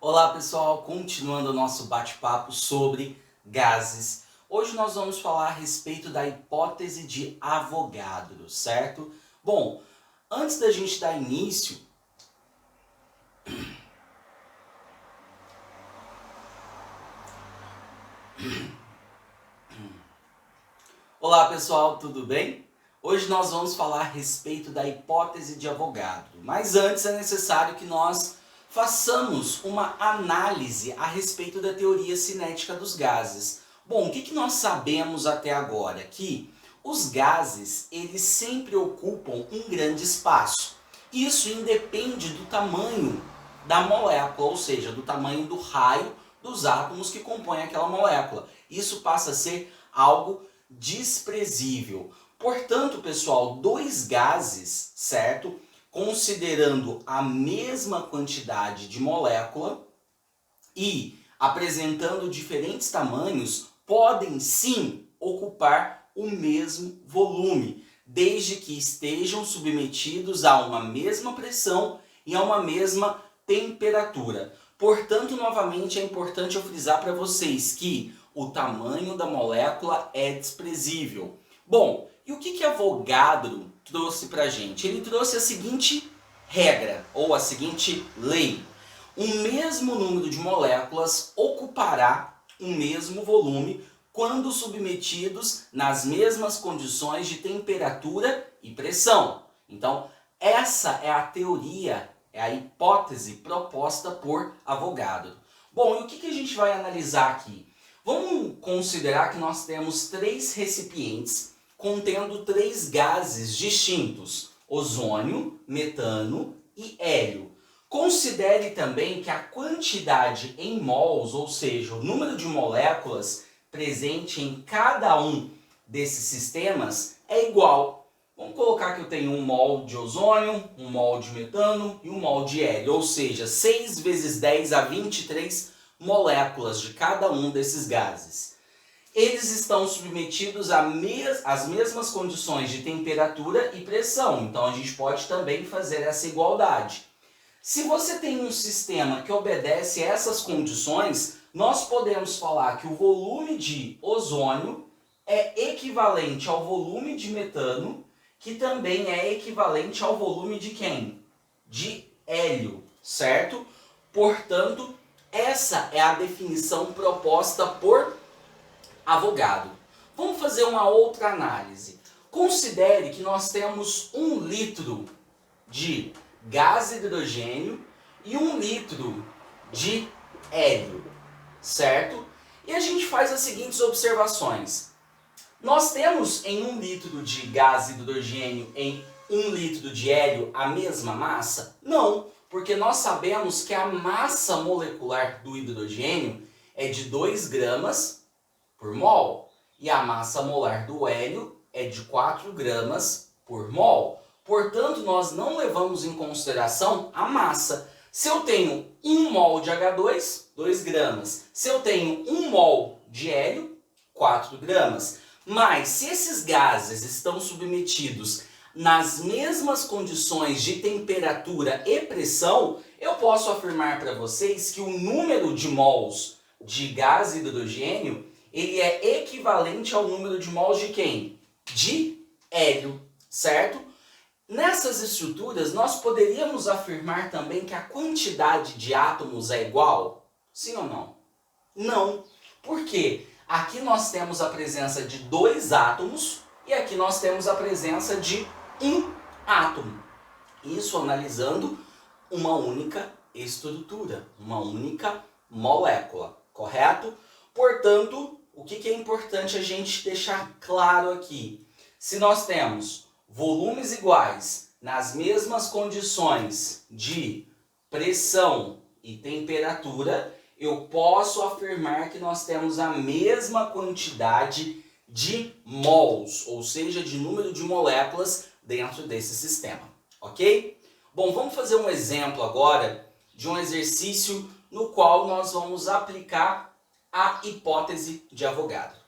Olá pessoal, continuando o nosso bate-papo sobre gases. Hoje nós vamos falar a respeito da hipótese de Avogadro, certo? Bom, antes da gente dar início, Olá pessoal, tudo bem? Hoje nós vamos falar a respeito da hipótese de Avogadro, mas antes é necessário que nós façamos uma análise a respeito da teoria cinética dos gases. Bom, o que nós sabemos até agora? Que os gases, eles sempre ocupam um grande espaço. Isso independe do tamanho da molécula, ou seja, do tamanho do raio dos átomos que compõem aquela molécula. Isso passa a ser algo desprezível. Portanto, pessoal, dois gases, certo? Considerando a mesma quantidade de molécula e apresentando diferentes tamanhos, podem sim ocupar o mesmo volume, desde que estejam submetidos a uma mesma pressão e a uma mesma temperatura. Portanto, novamente é importante eu frisar para vocês que o tamanho da molécula é desprezível. Bom, e o que Avogadro trouxe para a gente? Ele trouxe a seguinte regra, ou a seguinte lei. O mesmo número de moléculas ocupará o mesmo volume quando submetidos nas mesmas condições de temperatura e pressão. Então, essa é a teoria, é a hipótese proposta por Avogadro. Bom, e o que a gente vai analisar aqui? Vamos considerar que nós temos três recipientes contendo três gases distintos: ozônio, metano e hélio. Considere também que a quantidade em mols, ou seja, o número de moléculas presente em cada um desses sistemas é igual. Vamos colocar que eu tenho um mol de ozônio, um mol de metano e um mol de hélio, ou seja, 6 vezes 10 a 23 moléculas de cada um desses gases. Eles estão submetidos às mesmas condições de temperatura e pressão, então a gente pode também fazer essa igualdade. Se você tem um sistema que obedece a essas condições, nós podemos falar que o volume de ozônio é equivalente ao volume de metano, que também é equivalente ao volume de quem? De hélio, certo? Portanto, essa é a definição proposta por Avogadro. Vamos fazer uma outra análise. Considere que nós temos 1 litro de gás hidrogênio e 1 litro de hélio, certo? E a gente faz as seguintes observações. Nós temos em 1 litro de gás hidrogênio e 1 litro de hélio a mesma massa? Não, porque nós sabemos que a massa molecular do hidrogênio é de 2 gramas por mol e a massa molar do hélio é de 4 gramas por mol. Portanto, nós não levamos em consideração a massa. Se eu tenho 1 mol de H2, 2 gramas. Se eu tenho 1 mol de hélio, 4 gramas. Mas se esses gases estão submetidos nas mesmas condições de temperatura e pressão, eu posso afirmar para vocês que o número de mols de gás hidrogênio ele é equivalente ao número de mols de quem? De hélio, certo? Nessas estruturas, nós poderíamos afirmar também que a quantidade de átomos é igual? Sim ou não? Não. Por quê? Aqui nós temos a presença de 2 átomos e aqui nós temos a presença de 1 átomo. Isso analisando uma única estrutura, uma única molécula, correto? Portanto, o que é importante a gente deixar claro aqui? Se nós temos volumes iguais nas mesmas condições de pressão e temperatura, eu posso afirmar que nós temos a mesma quantidade de mols, ou seja, de número de moléculas dentro desse sistema, ok? Bom, vamos fazer um exemplo agora de um exercício no qual nós vamos aplicar a hipótese de Avogadro.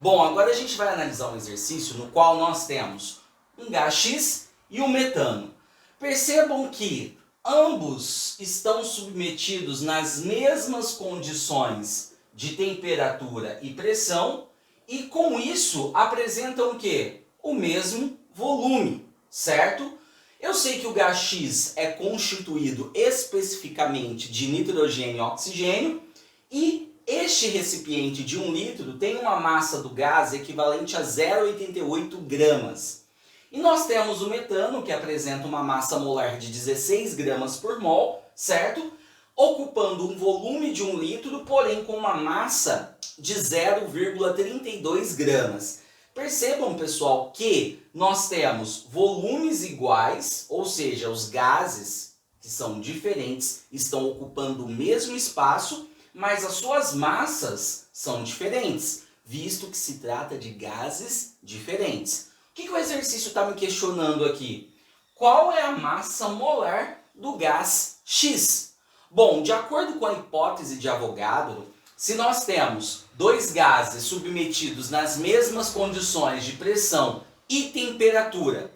Bom, agora a gente vai analisar um exercício no qual nós temos um gás X e um metano. Percebam que ambos estão submetidos nas mesmas condições de temperatura e pressão e com isso apresentam o quê? O mesmo volume, certo? Eu sei que o gás X é constituído especificamente de nitrogênio e oxigênio e este recipiente de 1 litro tem uma massa do gás equivalente a 0,88 gramas. E nós temos o metano, que apresenta uma massa molar de 16 gramas por mol, certo? Ocupando um volume de 1 litro, porém com uma massa de 0,32 gramas. Percebam, pessoal, que nós temos volumes iguais, ou seja, os gases que são diferentes estão ocupando o mesmo espaço, mas as suas massas são diferentes, visto que se trata de gases diferentes. O que o exercício está me questionando aqui? Qual é a massa molar do gás X? Bom, de acordo com a hipótese de Avogadro, se nós temos dois gases submetidos nas mesmas condições de pressão e temperatura,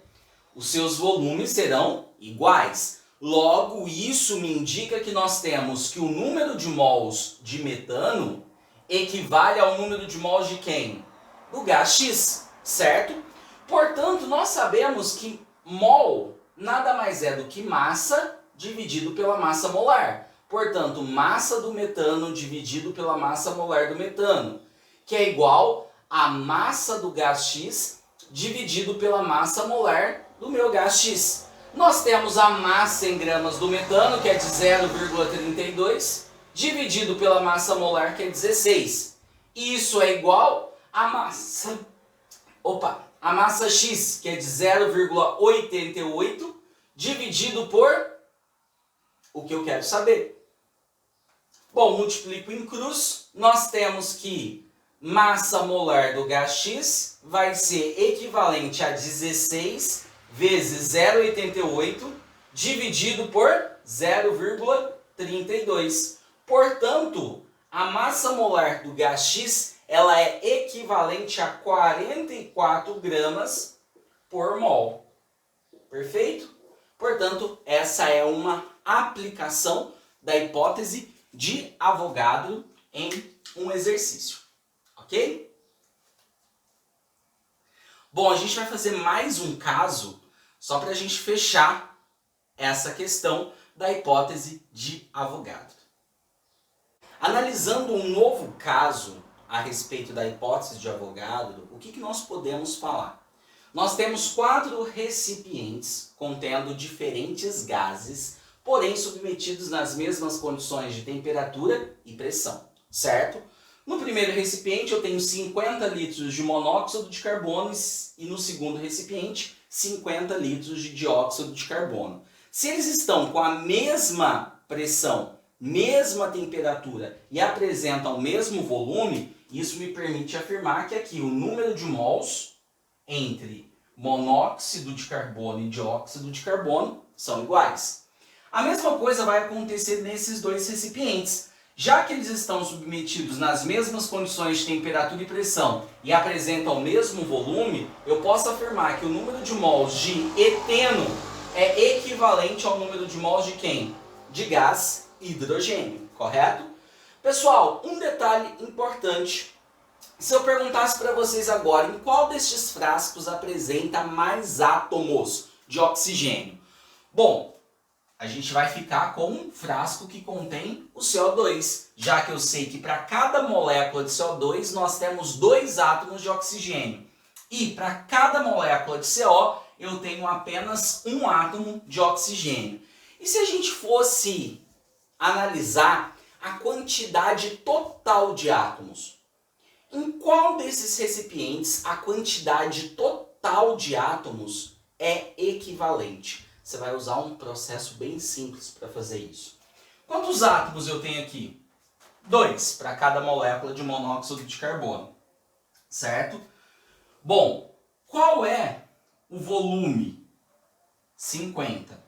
os seus volumes serão iguais. Logo, isso me indica que nós temos que o número de mols de metano equivale ao número de mols de quem? Do gás X, certo? Portanto, nós sabemos que mol nada mais é do que massa dividido pela massa molar. Portanto, massa do metano dividido pela massa molar do metano, que é igual a massa do gás X dividido pela massa molar do meu gás X. Nós temos a massa em gramas do metano, que é de 0,32, dividido pela massa molar, que é 16. Isso é igual a massa X, que é de 0,88, dividido por o que eu quero saber. Bom, multiplico em cruz, nós temos que massa molar do gás X vai ser equivalente a 16 vezes 0,88 dividido por 0,32. Portanto, a massa molar do gás X ela é equivalente a 44 gramas por mol. Perfeito? Portanto, essa é uma aplicação da hipótese de Avogadro em um exercício. Ok? Bom, a gente vai fazer mais um caso só para a gente fechar essa questão da hipótese de Avogadro. Analisando um novo caso a respeito da hipótese de Avogadro, o que nós podemos falar? Nós temos 4 recipientes contendo diferentes gases, porém submetidos nas mesmas condições de temperatura e pressão, certo? No primeiro recipiente eu tenho 50 litros de monóxido de carbono e no segundo recipiente 50 litros de dióxido de carbono. Se eles estão com a mesma pressão, mesma temperatura e apresentam o mesmo volume, isso me permite afirmar que aqui o número de mols entre monóxido de carbono e dióxido de carbono são iguais. A mesma coisa vai acontecer nesses dois recipientes. Já que eles estão submetidos nas mesmas condições de temperatura e pressão e apresentam o mesmo volume, eu posso afirmar que o número de mols de eteno é equivalente ao número de mols de quem? De gás hidrogênio, correto? Pessoal, um detalhe importante. Se eu perguntasse para vocês agora, em qual destes frascos apresenta mais átomos de oxigênio? Bom, a gente vai ficar com um frasco que contém o CO2, já que eu sei que para cada molécula de CO2 nós temos 2 átomos de oxigênio. E para cada molécula de CO eu tenho apenas um átomo de oxigênio. E se a gente fosse analisar a quantidade total de átomos? Em qual desses recipientes a quantidade total de átomos é equivalente? Você vai usar um processo bem simples para fazer isso. Quantos átomos eu tenho aqui? 2 para cada molécula de monóxido de carbono, certo? Bom, qual é o volume? 50.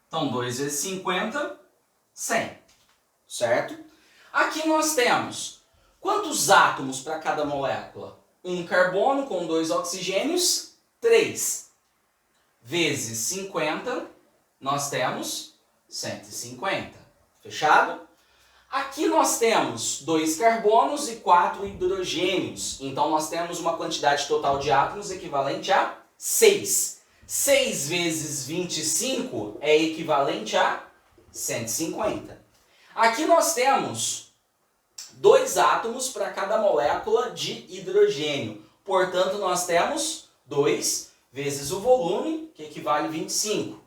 Então, 2 vezes 50, 100, certo? Aqui nós temos quantos átomos para cada molécula? 1 carbono com 2 oxigênios, 3. Vezes 50, nós temos 150. Fechado? Aqui nós temos 2 carbonos e 4 hidrogênios. Então nós temos uma quantidade total de átomos equivalente a 6. 6 vezes 25 é equivalente a 150. Aqui nós temos 2 átomos para cada molécula de hidrogênio. Portanto, nós temos 2 vezes o volume, que equivale a 25.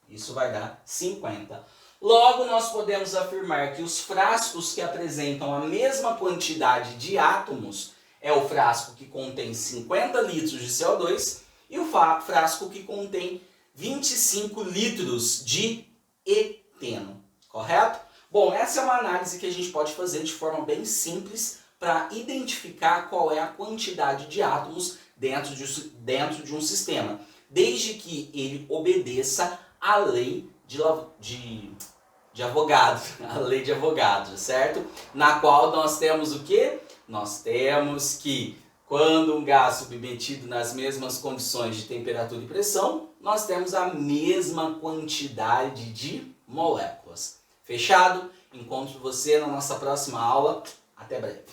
Isso vai dar 50. Logo, nós podemos afirmar que os frascos que apresentam a mesma quantidade de átomos é o frasco que contém 50 litros de CO2 e o frasco que contém 25 litros de eteno. Correto? Bom, essa é uma análise que a gente pode fazer de forma bem simples para identificar qual é a quantidade de átomos dentro de um sistema, desde que ele obedeça à lei de Avogadro, a lei de Avogadro, certo? Na qual nós temos o quê? Nós temos que quando um gás submetido nas mesmas condições de temperatura e pressão, nós temos a mesma quantidade de moléculas. Fechado? Encontro você na nossa próxima aula. Até breve.